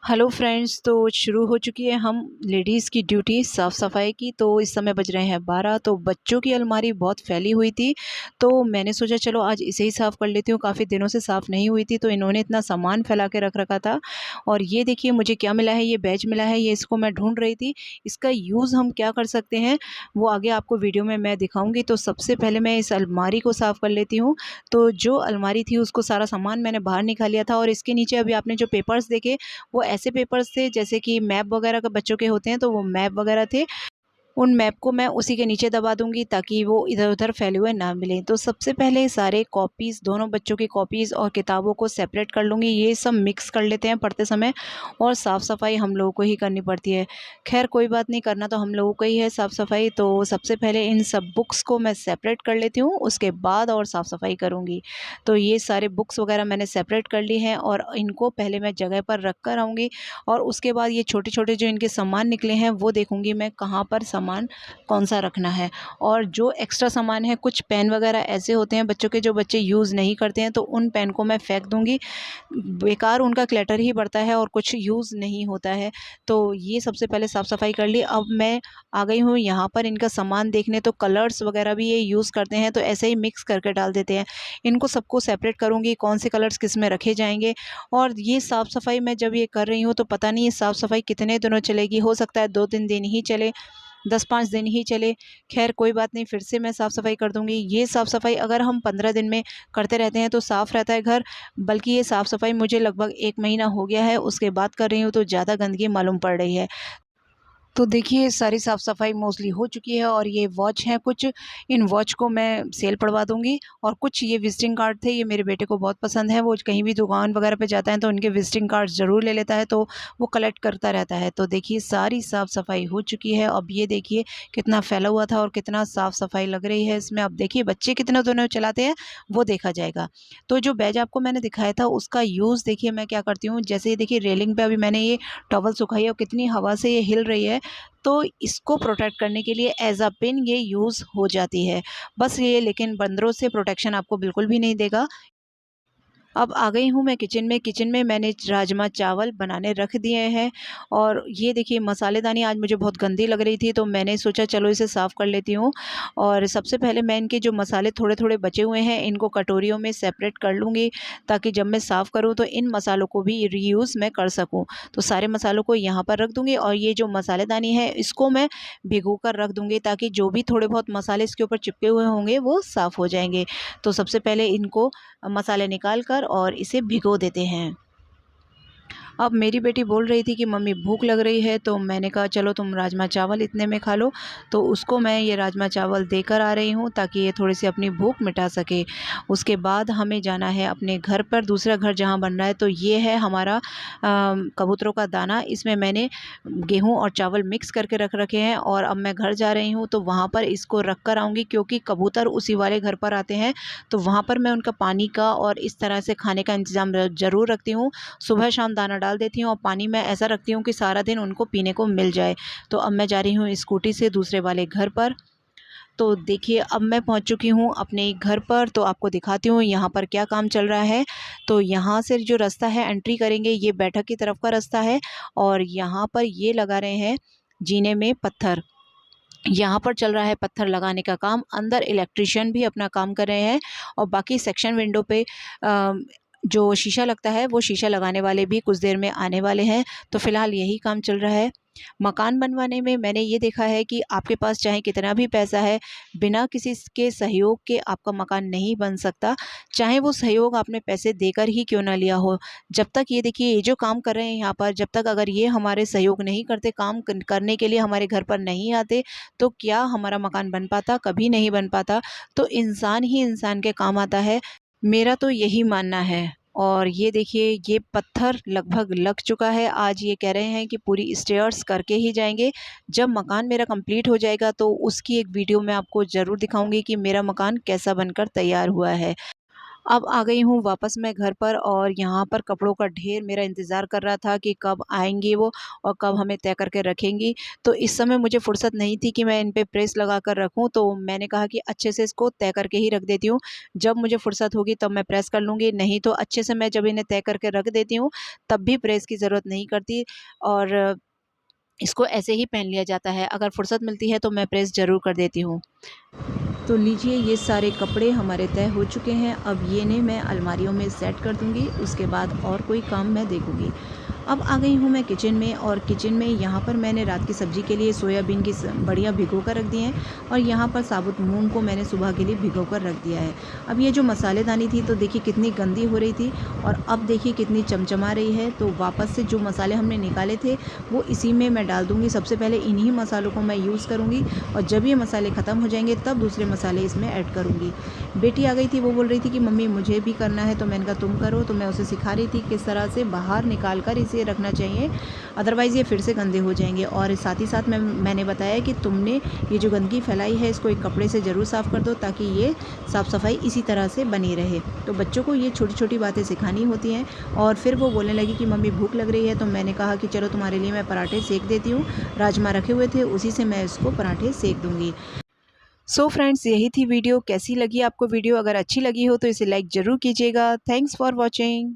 Hello friends, तो शुरू हो चुकी है हम लेडीज़ की ड्यूटी साफ़ सफाई की। तो इस समय बज रहे हैं 12। तो बच्चों की अलमारी बहुत फैली हुई थी, तो मैंने सोचा चलो आज इसे ही साफ़ कर लेती हूँ। काफ़ी दिनों से साफ़ नहीं हुई थी, तो इन्होंने इतना सामान फैला के रख रखा था। और ये देखिए मुझे क्या मिला है, ये बैज मिला है, ये इसको मैं ढूंढ रही थी। इसका यूज़ हम क्या कर सकते हैं वो आगे आपको वीडियो में मैं दिखाऊंगी। तो सबसे पहले मैं इस अलमारी को साफ़ कर लेती हूँ। तो जो अलमारी थी उसको सारा सामान मैंने बाहर निकाल लिया था, और इसके नीचे अभी आपने जो पेपर्स देखे वो ऐसे पेपर्स थे जैसे कि मैप वगैरह का बच्चों के होते हैं, तो वो मैप वगैरह थे। उन मैप को मैं उसी के नीचे दबा दूँगी ताकि वो इधर-उधर फैले हुए ना मिलें। तो सबसे पहले सारे कॉपीज़, दोनों बच्चों की कॉपीज़ और किताबों को सेपरेट कर लूँगी। ये सब मिक्स कर लेते हैं पढ़ते समय, और साफ़-सफ़ाई हम लोगों को ही करनी पड़ती है। ख़ैर कोई बात नहीं, करना तो हम लोगों को ही है साफ़-सफ़ाई। तो सबसे पहले इन सब बुक्स को मैं सेपरेट कर लेती हूँ, उसके बाद और साफ़-सफ़ाई करूँगी। तो ये सारे बुक्स वग़ैरह मैंने सेपरेट कर ली हैं, और इनको पहले मैं जगह पर रख कर आऊँगी। और उसके बाद ये छोटे-छोटे जो इनके सामान निकले हैं वो देखूँगी मैं कहाँ पर सामान कौन-सा रखना है। और जो एक्स्ट्रा सामान है, कुछ पेन वगैरह ऐसे होते हैं बच्चों के जो बच्चे यूज़ नहीं करते हैं, तो उन पेन को मैं फेंक दूँगी। बेकार उनका क्लटर ही बढ़ता है और कुछ यूज़ नहीं होता है। तो ये सबसे पहले साफ़-सफ़ाई कर ली। अब मैं आ गई हूँ यहाँ पर इनका सामान देखने। तो कलर्स वगैरह भी ये यूज़ करते हैं, तो ऐसे ही मिक्स करके डाल देते हैं। इनको सबको सेपरेट करूँगी, कौन से कलर्स किस में रखे जाएँगे। और ये साफ़-सफ़ाई मैं जब ये कर रही हूँ तो पता नहीं ये साफ़-सफ़ाई कितने दिनों चलेगी। हो सकता है 2-3 दिन ही चले, 10-5 दिन ही चले। ख़ैर कोई बात नहीं, फिर से मैं साफ़-सफ़ाई कर दूँगी। ये साफ़-सफ़ाई अगर हम 15 दिन में करते रहते हैं तो साफ़ रहता है घर। बल्कि ये साफ़-सफ़ाई मुझे लगभग 1 महीना हो गया है, उसके बाद कर रही हूँ तो ज़्यादा गंदगी मालूम पड़ रही है। तो देखिए सारी साफ़-सफ़ाई मोस्टली हो चुकी है, और ये वॉच हैं कुछ, इन वॉच को मैं सेल पड़वा दूँगी। और कुछ ये विज़िटिंग कार्ड थे, ये मेरे बेटे को बहुत पसंद है। वो कहीं भी दुकान वगैरह पे जाता है तो उनके विज़िटिंग कार्ड्स ज़रूर ले लेता है, तो वो कलेक्ट करता रहता है। तो देखिए सारी साफ़-सफ़ाई हो चुकी है। अब ये देखिए कितना फैला हुआ था और कितना साफ़-सफ़ाई लग रही है इसमें। अब देखिए बच्चे कितने दिनों चलाते हैं वो देखा जाएगा। तो जो बैज आपको मैंने दिखाया था उसका यूज़ देखिए मैं क्या करती हूँ। जैसे ये देखिए रेलिंग पे अभी मैंने ये टॉवल सुखाई है और कितनी हवा से ये हिल रही है। तो इसको प्रोटेक्ट करने के लिए एज़ अ पिन ये यूज़ हो जाती है। बस ये, लेकिन बंदरों से प्रोटेक्शन आपको बिल्कुल भी नहीं देगा। अब आ गई हूँ मैं किचन में। किचन में मैंने राजमा चावल बनाने रख दिए हैं, और ये देखिए मसालेदानी आज मुझे बहुत गंदी लग रही थी, तो मैंने सोचा चलो इसे साफ़ कर लेती हूँ। और सबसे पहले मैं इनके जो मसाले थोड़े-थोड़े बचे हुए हैं इनको कटोरियों में सेपरेट कर लूँगी, ताकि जब मैं साफ़ करूँ तो इन मसालों को भी रीयूज़ मैं कर सकूँ। तो सारे मसालों को यहाँ पर रख दूँगी, और ये जो मसालेदानी है इसको मैं भिगो कर रख दूँगी, ताकि जो भी थोड़े बहुत मसाले इसके ऊपर चिपके हुए होंगे वो साफ़ हो जाएँगे। तो सबसे पहले इनको मसाले निकाल कर और इसे भिगो देते हैं। अब मेरी बेटी बोल रही थी कि मम्मी भूख लग रही है, तो मैंने कहा चलो तुम राजमा चावल इतने में खा लो। तो उसको मैं ये राजमा चावल देकर आ रही हूँ ताकि ये थोड़ी-सी अपनी भूख मिटा सके। उसके बाद हमें जाना है अपने घर पर, दूसरा घर जहाँ बन रहा है। तो ये है हमारा कबूतरों का दाना। इसमें मैंने गेहूँ और चावल मिक्स करके रख रखे हैं, और अब मैं घर जा रही हूँ तो वहाँ पर इसको रख कर आऊँगी, क्योंकि कबूतर उसी वाले घर पर आते हैं। तो वहाँ पर मैं उनका पानी का और इस तरह से खाने का इंतज़ाम ज़रूर रखती हूँ। सुबह शाम दाना डाल देती हूँ, और पानी मैं ऐसा रखती हूँ कि सारा दिन उनको पीने को मिल जाए। तो अब मैं जा रही हूँ स्कूटी से दूसरे वाले घर पर। तो देखिए अब मैं पहुँच चुकी हूँ अपने घर पर, तो आपको दिखाती हूँ यहाँ पर क्या काम चल रहा है। तो यहाँ से जो रास्ता है एंट्री करेंगे, ये बैठक की तरफ का रास्ता है, और यहाँ पर ये लगा रहे हैं जीने में पत्थर। यहाँ पर चल रहा है पत्थर लगाने का काम। अंदर इलेक्ट्रीशियन भी अपना काम कर रहे हैं, और बाकी सेक्शन विंडो पे जो शीशा लगता है वो शीशा लगाने वाले भी कुछ देर में आने वाले हैं। तो फ़िलहाल यही काम चल रहा है। मकान बनवाने में मैंने ये देखा है कि आपके पास चाहे कितना भी पैसा है, बिना किसी के सहयोग के आपका मकान नहीं बन सकता। चाहे वो सहयोग आपने पैसे देकर ही क्यों ना लिया हो। जब तक ये देखिए ये जो काम कर रहे हैं यहाँ पर, जब तक अगर ये हमारे सहयोग नहीं करते, काम करने के लिए हमारे घर पर नहीं आते, तो क्या हमारा मकान बन पाता? कभी नहीं बन पाता। तो इंसान ही इंसान के काम आता है, मेरा तो यही मानना है। और ये देखिए ये पत्थर लगभग लग चुका है। आज ये कह रहे हैं कि पूरी स्टेयर्स करके ही जाएँगे। जब मकान मेरा कंप्लीट हो जाएगा तो उसकी एक वीडियो मैं आपको ज़रूर दिखाऊँगी कि मेरा मकान कैसा बनकर तैयार हुआ है। अब आ गई हूँ वापस मैं घर पर और यहाँ पर कपड़ों का ढेर मेरा इंतज़ार कर रहा था कि कब आएँगी वो और कब हमें तय करके रखेंगी। तो इस समय मुझे फ़ुर्सत नहीं थी कि मैं इन पे प्रेस लगा कर रखूँ, तो मैंने कहा कि अच्छे से इसको तय करके ही रख देती हूँ। जब मुझे फ़ुर्सत होगी तब मैं प्रेस कर लूँगी, नहीं तो अच्छे से मैं जब इन्हें तय करके रख देती हूँ, तब भी प्रेस की ज़रूरत नहीं करती और इसको ऐसे ही पहन लिया जाता है। अगर फ़ुर्सत मिलती है तो मैं प्रेस ज़रूर कर देती हूँ। तो लीजिए ये सारे कपड़े हमारे तय हो चुके हैं। अब ये इन्हें मैं अलमारियों में सेट कर दूँगी, उसके बाद और कोई काम मैं देखूँगी। अब आ गई हूँ मैं किचन में और किचन में यहाँ पर मैंने रात की सब्ज़ी के लिए सोयाबीन की बड़ियाँ भिगो कर रख दी हैं और यहाँ पर साबुत मूंग को मैंने सुबह के लिए भिगो कर रख दिया है। अब ये जो मसालेदानी थी तो देखिए कितनी गंदी हो रही थी और अब देखिए कितनी चमचमा रही है। तो वापस से जो मसाले हमने निकाले थे वो इसी में मैं डाल दूँगी। सबसे पहले इन्हीं मसालों को मैं यूज़ करूँगी और जब ये मसाले ख़त्म हो जाएंगे तब दूसरे मसाले इसमें ऐड करूँगी। बेटी आ गई थी, वो बोल रही थी कि मम्मी मुझे भी करना है, तो मैंने कहा तुम करो। तो मैं उसे सिखा रही थी किस तरह से बाहर निकाल कर इसे रखना चाहिए, अदरवाइज़ ये फिर से गंदे हो जाएंगे। और साथ ही साथ मैंने बताया कि तुमने ये जो गंदगी फैलाई है इसको एक कपड़े से ज़रूर साफ़ कर दो ताकि ये साफ़ सफाई इसी तरह से बनी रहे। तो बच्चों को ये छोटी छोटी बातें सिखानी होती हैं। और फिर वो बोलने लगी कि मम्मी भूख लग रही है, तो मैंने कहा कि चलो तुम्हारे लिए मैं पराठे सेक देती हूँ। राजमा रखे हुए थे, उसी से मैं इसको पराठे सेक दूँगी। सो फ्रेंड्स, यही थी वीडियो। कैसी लगी आपको वीडियो? अगर अच्छी लगी हो तो इसे लाइक ज़रूर कीजिएगा। Thanks for watching.